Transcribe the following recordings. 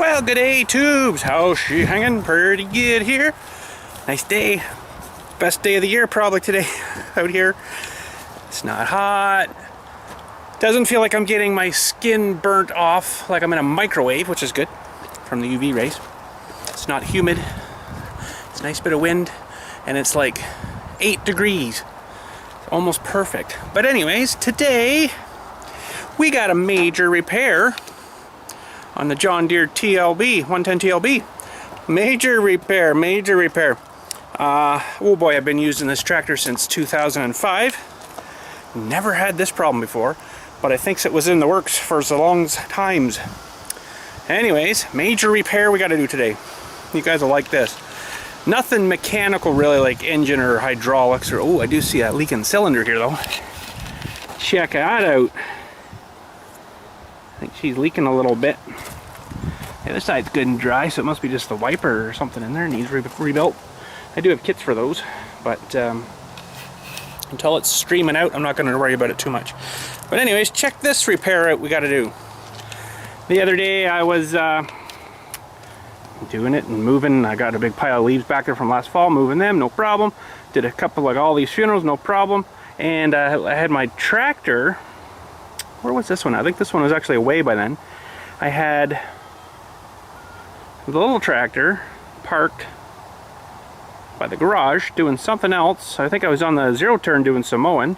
Well, good day, tubes. How's she hanging? Pretty good here. Nice day. Best day of the year probably today out here. It's not hot. Doesn't feel like I'm getting my skin burnt off like I'm in a microwave, which is good from the UV rays. It's not humid. It's a nice bit of wind, and it's like 8 degrees. It's almost perfect. But anyways, today we got a major repair on the John Deere TLB, 110 TLB. Major repair, major repair. Oh boy, I've been using this tractor since 2005. Never had this problem before, but I think it was in the works for so long times. Anyways, major repair we got to do today. You guys will like this. Nothing mechanical really, like engine or hydraulics or, oh, I do see that leaking cylinder here though. Check that out. I think she's leaking a little bit. The other side's good and dry, so it must be just the wiper or something in there needs rebuilt. I do have kits for those, but until it's streaming out, I'm not going to worry about it too much. But anyways, check this repair out we got to do. The other day I was doing it and moving. I got a big pile of leaves back there from last fall, moving them, no problem. Did a couple, like all these funerals, no problem. And I had my tractor. Where was this one? I think this one was actually away by then. I had the little tractor parked by the garage doing something else. I think I was on the zero turn doing some mowing,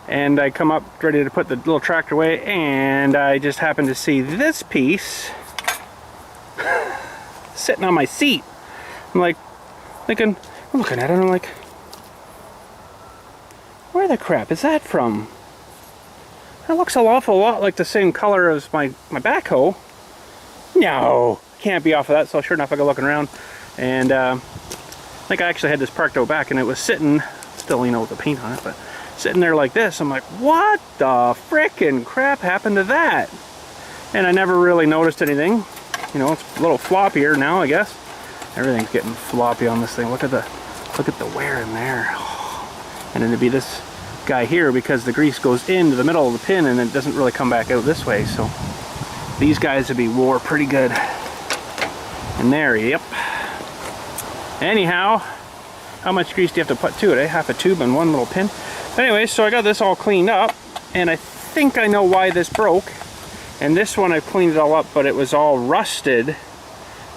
and I come up ready to put the little tractor away, and I just happened to see this piece sitting on my seat. I'm like thinking, I'm looking at it and I'm like, where the crap is that from? That looks an awful lot like the same color as my backhoe. No, can't be off of that. So sure enough, I go looking around, and I think I actually had this parked out back, and it was sitting, still, you know, with the paint on it, but sitting there like this. I'm like, what the frickin' crap happened to that? And I never really noticed anything. You know, it's a little floppier now, I guess. Everything's getting floppy on this thing. Look at the wear in there. And then it'd be this guy here because the grease goes into the middle of the pin and it doesn't really come back out this way. So these guys would be wore pretty good. And there, yep. Anyhow, how much grease do you have to put to it? Half a tube and one little pin. Anyway, so I got this all cleaned up, and I think I know why this broke. And this one I've cleaned it all up, but it was all rusted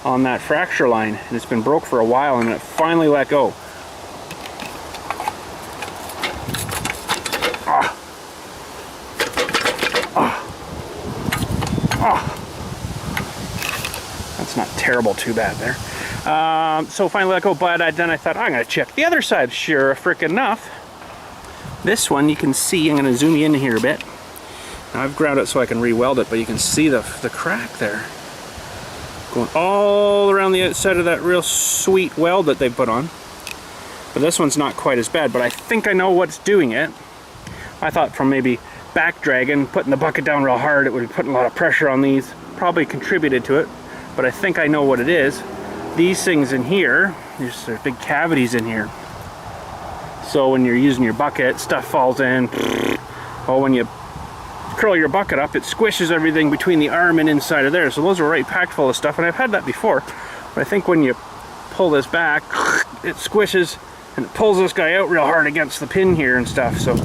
on that fracture line, and it's been broke for a while, and it finally let go. That's not terrible, too bad there. So finally let go, but then I thought, I'm going to check the other side. Sure frickin' enough. This one you can see, I'm going to zoom you in here a bit. Now I've ground it so I can re-weld it, but you can see the crack there. Going all around the outside of that real sweet weld that they put on. But this one's not quite as bad, but I think I know what's doing it. I thought from maybe back dragging, putting the bucket down real hard, it would be putting a lot of pressure on these. Probably contributed to it, but I think I know what it is. These things in here, there's big cavities in here. So when you're using your bucket, stuff falls in. Well, when you curl your bucket up, it squishes everything between the arm and inside of there. So those are right packed full of stuff, and I've had that before. But I think when you pull this back, it squishes and it pulls this guy out real hard against the pin here and stuff. So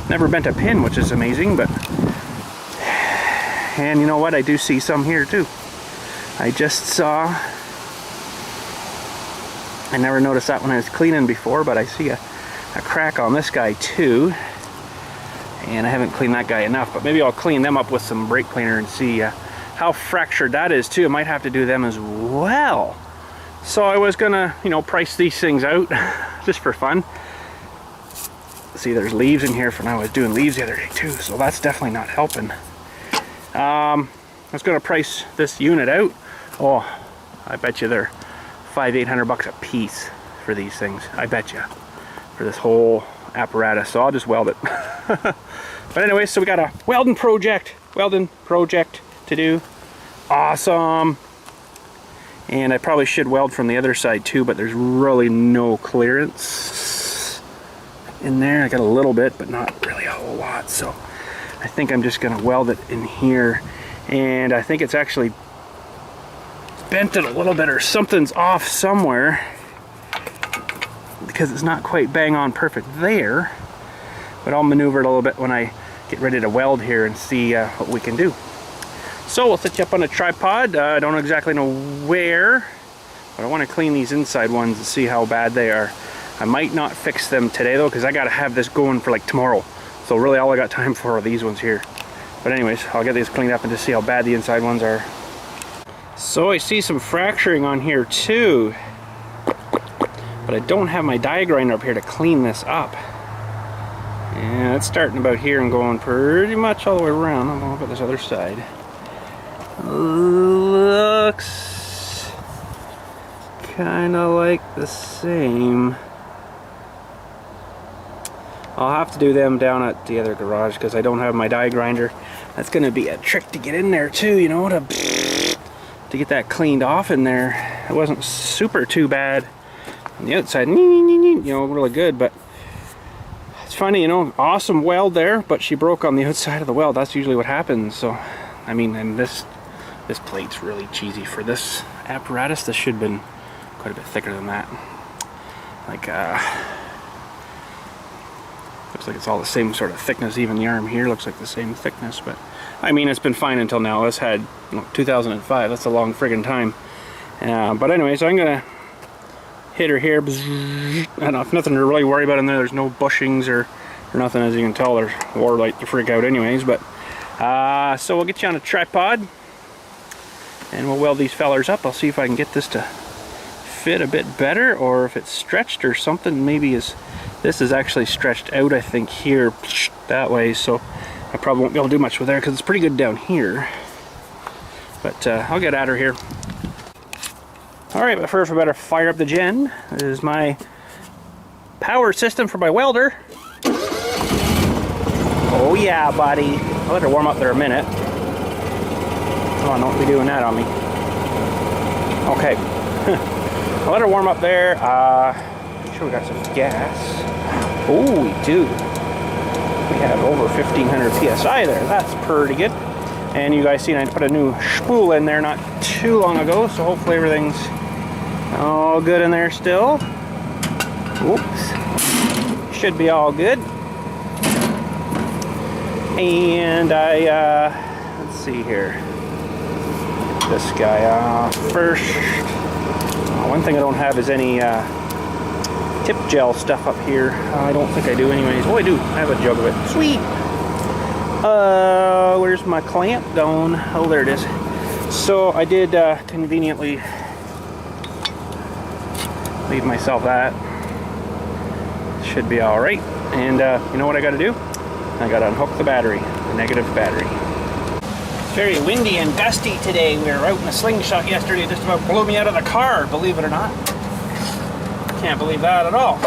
never bent a pin, which is amazing. But and you know what? I do see some here too. I just saw. I never noticed that when I was cleaning before, but I see a crack on this guy too. And I haven't cleaned that guy enough, but maybe I'll clean them up with some brake cleaner and see how fractured that is too. I might have to do them as well. So I was gonna, you know, price these things out just for fun. See, there's leaves in here from when I was doing leaves the other day too, so that's definitely not helping. I was gonna price this unit out. Oh, I bet you they're $500-800 a piece for these things. I bet you, for this whole apparatus. So I'll just weld it. But anyway, so we got a welding project to do. Awesome. And I probably should weld from the other side too, but there's really no clearance in there. I got a little bit, but not really a whole lot. So I think I'm just gonna weld it in here. And I think it's actually bent it a little bit or something's off somewhere because it's not quite bang on perfect there. But I'll maneuver it a little bit when I get ready to weld here and see what we can do. So we'll set you up on a tripod. I don't exactly know where, but I want to clean these inside ones and see how bad they are. I might not fix them today though, because I gotta have this going for like tomorrow. So really all I got time for are these ones here. But anyways, I'll get these cleaned up and just see how bad the inside ones are. So I see some fracturing on here too, but I don't have my die grinder up here to clean this up. And it's starting about here and going pretty much all the way around. I don't know about this other side. Looks kind of like the same. I'll have to do them down at the other garage because I don't have my die grinder. That's going to be a trick to get in there too, you know, to get that cleaned off in there. It wasn't super too bad on the outside, you know, really good, but it's funny, you know, awesome weld there, but she broke on the outside of the weld. That's usually what happens. So, I mean, and this plate's really cheesy for this apparatus. This should have been quite a bit thicker than that. Like, looks like it's all the same sort of thickness. Even the arm here looks like the same thickness, but I mean, it's been fine until now. This had, you know, 2005. That's a long friggin' time. But anyway, so I'm gonna hit her here. I don't know, nothing to really worry about in there. There's no bushings or nothing, as you can tell. There's war light to freak out anyways. But so we'll get you on a tripod and we'll weld these fellers up. I'll see if I can get this to fit a bit better, or if it's stretched or something. Maybe this is actually stretched out, I think, here that way, so I probably won't be able to do much with there because it's pretty good down here. But I'll get at her here. Alright, but first we better fire up the gen. This is my power system for my welder. Oh yeah, buddy. I'll let her warm up there a minute. Come on, don't be doing that on me. Okay. I'll let her warm up there. Make sure we got some gas. Oh, we do. We have over 1500 psi there. That's pretty good. And you guys seen I put a new spool in there not too long ago, so hopefully everything's all good in there still. Oops. Should be all good. And let's see here. This guy first. One thing I don't have is any tip gel stuff up here. I don't think I do anyways. Oh, I do. I have a jug of it. Sweet. Where's my clamp going? Oh, there it is. So I did conveniently leave myself that. Should be all right. And you know what I got to do? I got to unhook the battery, the negative battery. It's very windy and gusty today. We were out in a slingshot yesterday. It just about blew me out of the car, believe it or not. Can't believe that at all.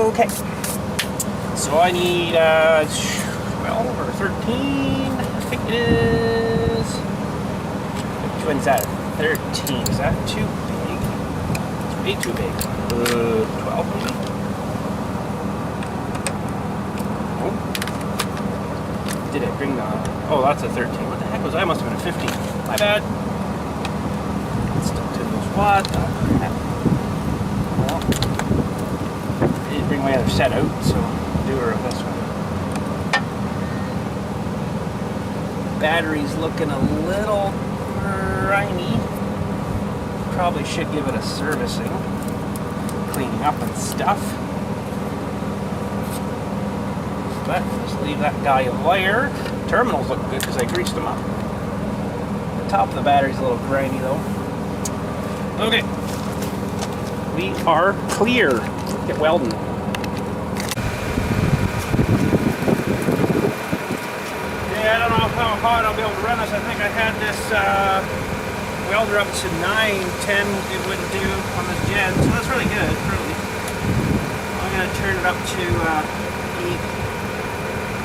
Okay. So I need 12 or 13, I think it is. Which one's that? 13. Is that too big? It's way too big. 12 maybe? Oh. Did it bring the... Oh, that's a 13. What the heck was that? I must have been a 15. My bad. Stuck to those. What the heck? Well, I didn't bring my other set out, so I'll do her of this one. Battery's looking a little grimy. Probably should give it a servicing, cleaning up and stuff. But just leave that guy there. Terminals look good because I greased them up. The top of the battery's a little grimy though. Okay, we are clear. Let's get welding. Yeah, I don't know how hard I'll be able to run this. I think I had this welder up to 9, 10 it wouldn't do on this gen, so that's really good, really. I'm going to turn it up to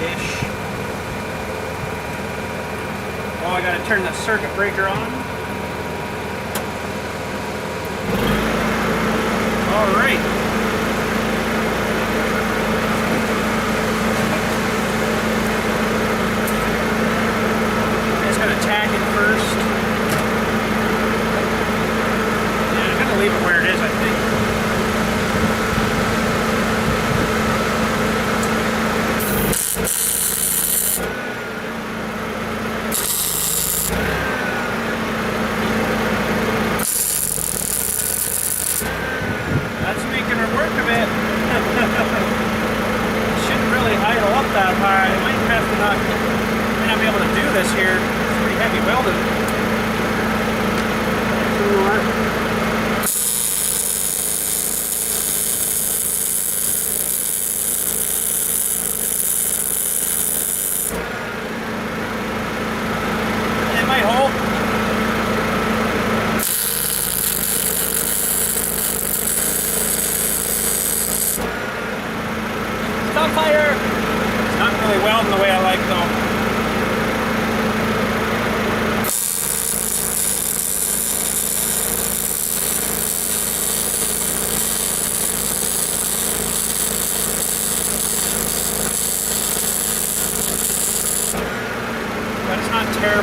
8-ish. Oh, I got to turn the circuit breaker on. Alright. I'm just going to tack it first.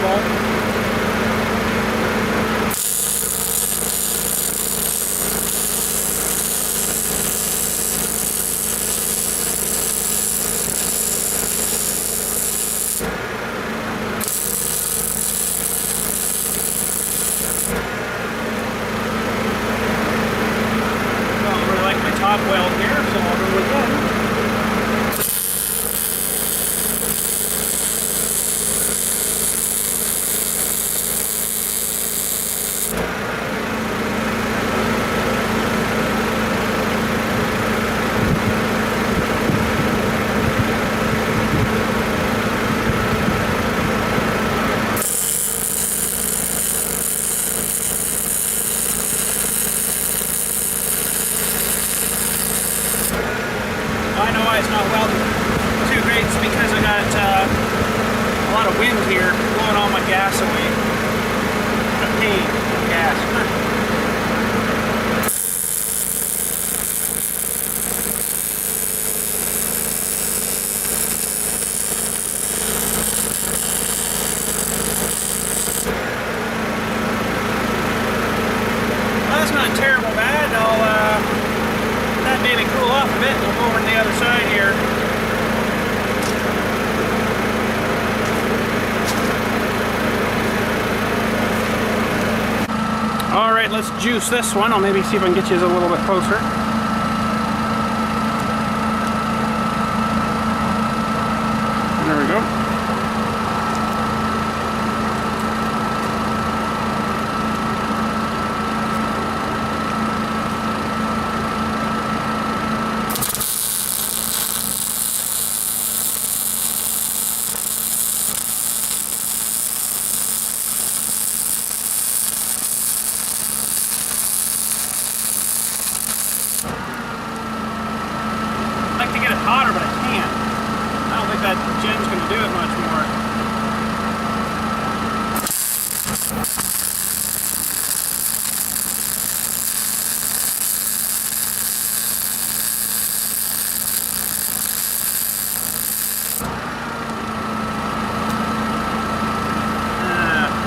terrible. Top weld here, so I'll go with that. I know why it's not welding too great. It's because I got a lot of wind here blowing all my gas away. What a pain, gas. Well, that's not terrible bad. That made me cool off a bit. We'll go over to the other side here. Alright, let's juice this one. I'll maybe see if I can get you a little bit closer. There we go. Hotter, but I can't. I don't think that gen's going to do it much more.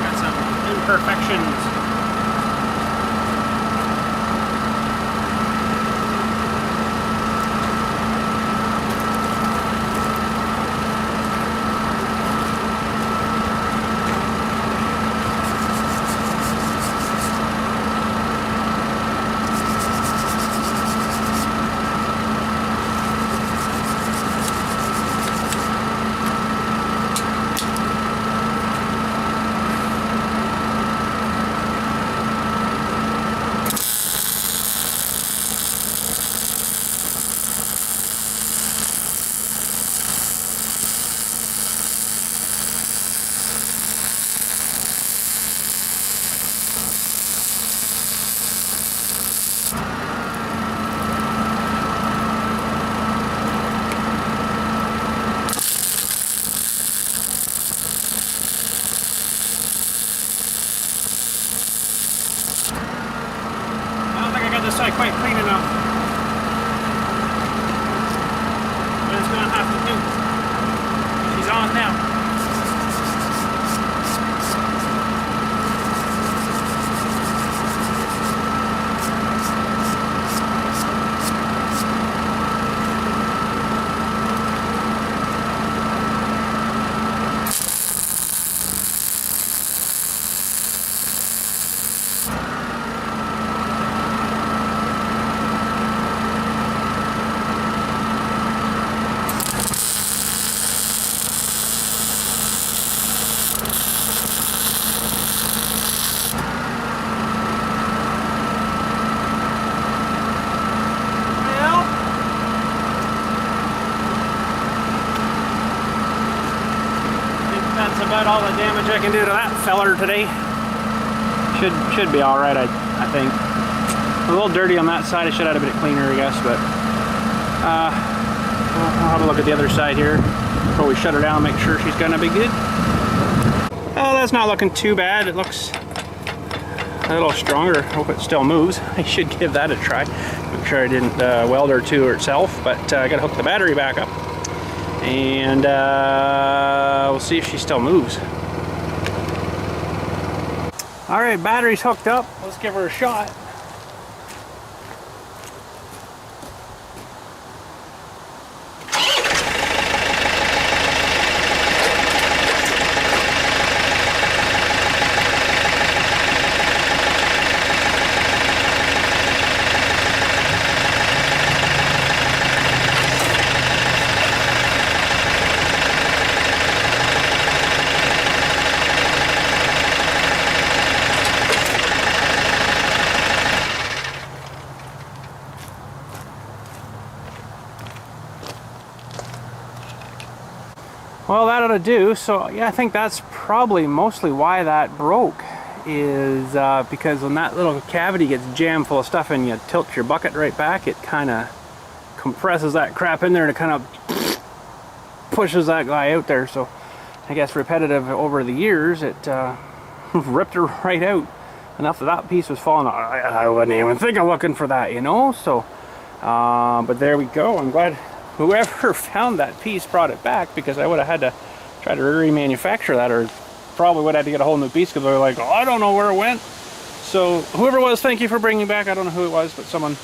Got some imperfections. This side quite clean enough, but it's going to have to do. She's on now. That's about all the damage I can do to that feller today. Should be all right, I think. A little dirty on that side. I should have had a bit cleaner, I guess, but I'll have a look at the other side here before we shut her down, make sure she's gonna be good. Oh, that's not looking too bad. It looks a little stronger. Hope it still moves. I should give that a try. Make sure I didn't weld her to herself, but I gotta hook the battery back up. And we'll see if she still moves. Alright, battery's hooked up. Let's give her a shot. Well, that ought to do. So yeah, I think that's probably mostly why that broke, is because when that little cavity gets jammed full of stuff and you tilt your bucket right back, it kind of compresses that crap in there and it kind of pushes that guy out there. So I guess repetitive over the years, it ripped her right out. Enough that piece was falling. I wouldn't even think of looking for that, you know. So but there we go. I'm glad whoever found that piece brought it back, because I would have had to try to remanufacture that, or probably would have had to get a whole new piece, because they were like, oh, I don't know where it went. So whoever it was, thank you for bringing it back. I don't know who it was, but someone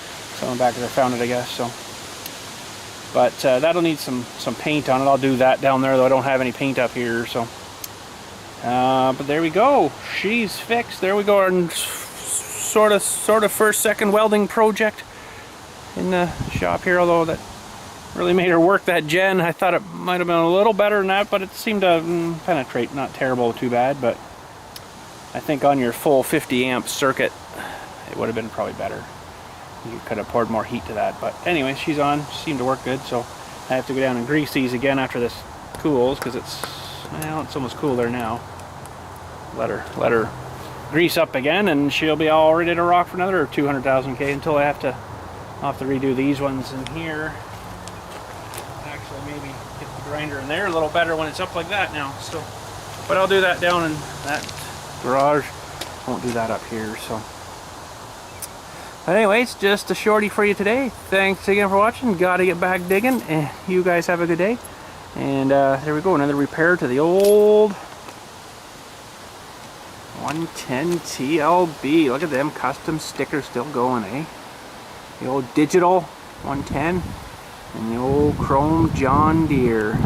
back there found it, I guess. So, but that'll need some paint on it. I'll do that down there, though I don't have any paint up here. So, but there we go. She's fixed. There we go. Our sort of first, second welding project in the shop here, although that really made her work, that gen. I thought it might have been a little better than that, but it seemed to penetrate. Not terrible, too bad, but I think on your full 50 amp circuit it would have been probably better. You could have poured more heat to that, but anyway, she's on. She seemed to work good, so I have to go down and grease these again after this cools, because it's, well, it's almost cool there now. Let her grease up again, and she'll be all ready to rock for another 200,000 K until I'll have to redo these ones in here. Maybe get the grinder in there a little better when it's up like that now. So, but I'll do that down in that garage. Won't do that up here. So, but anyways, just a shorty for you today. Thanks again for watching. Gotta get back digging, and you guys have a good day. And there we go, another repair to the old 110 TLB. Look at them custom stickers still going, eh? The old digital 110. And the old chrome John Deere.